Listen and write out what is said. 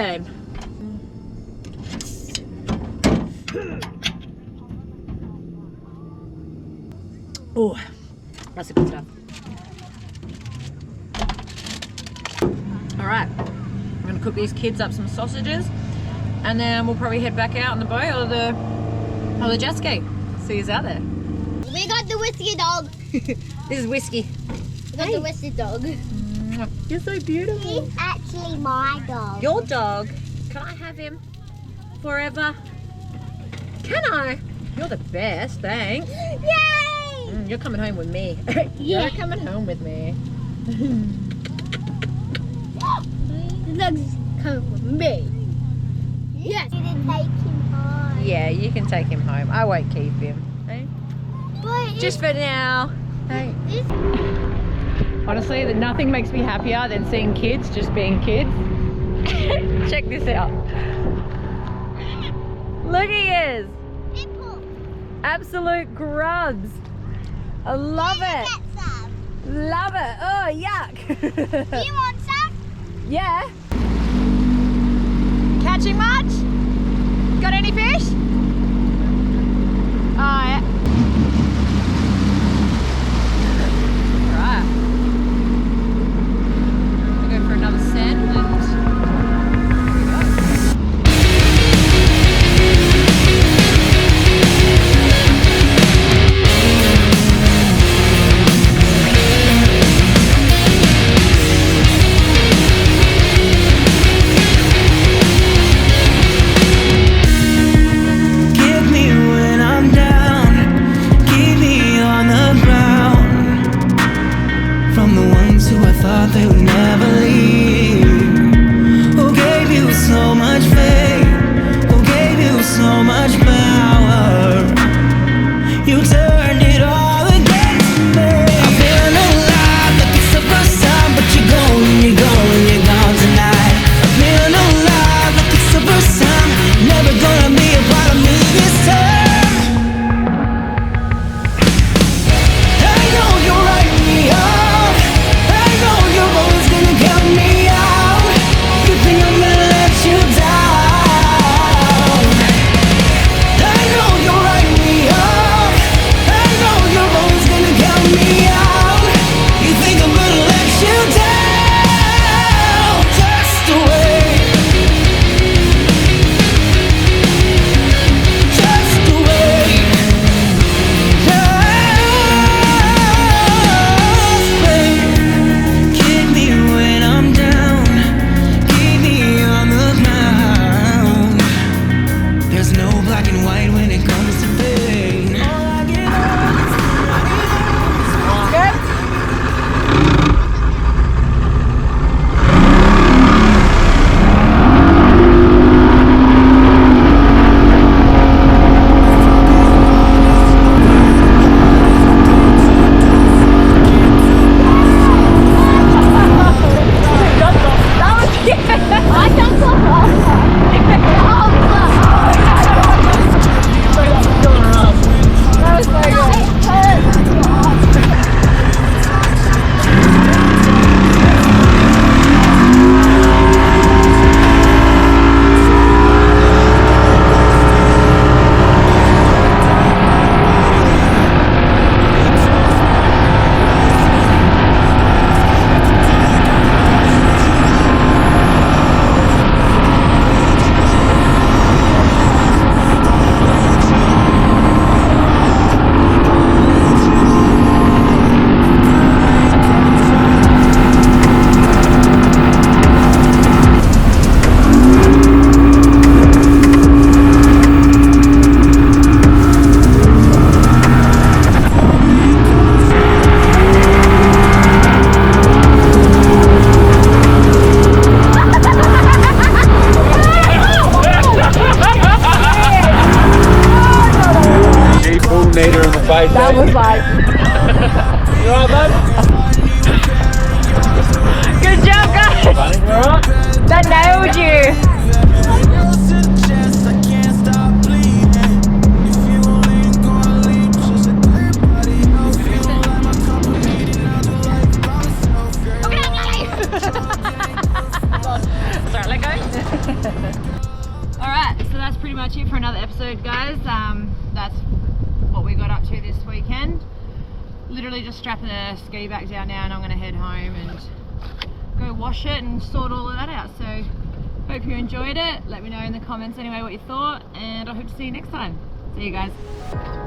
then. Oh, that's a good stuff. All right, I'm gonna cook these kids up some sausages, and then we'll probably head back out on the boat or the jet ski. See you out there. We got the whiskey dog. This is Whiskey. We got the whiskey dog. You're so beautiful. He's actually my dog. Your dog. Can I have him forever? Can I? You're the best, thanks. Yay! You're coming home with me. Yeah. You're coming home with me. The dog's coming with me. Yes. You didn't take him home. Yeah, you can take him home. I won't keep him. Hey? But Just for now. Hey. this Honestly, nothing makes me happier than seeing kids just being kids. Check this out. Look at yous. nipple. Absolute grubs. I love it. Get some. Love it. Oh, yuck. Do you want some? Yeah. Catching much? Got any fish? Oh, yeah. Right. We'll go for another send and here we go. Give me when I'm down, keep me on the ground. From the ones who I thought they would never leave, who gave you so much faith, who gave you so much power. You turned it all against me. I'm feeling alive like it's the first time, but you're gone tonight. I'm feeling alive like it's the first time, never gonna be a part of me this time. I know you write me off, I know you're always gonna count me out. You think I'm gonna let you down. I know you write me off, I know you're always gonna count me out. You think I'm gonna let you down. Just wait, just wait, just wait. Keep me when I'm down, keep me on the ground. There's no black and white when it comes to pain. All I get Good? I don't go That was so good. pretty much it for another episode, guys. That's what we got up to this weekend. Literally just strapping a ski back down now, and I'm going to head home and go wash it and sort all of that out. So hope you enjoyed it. Let me know in the comments anyway what you thought, and I hope to see you next time. See you guys.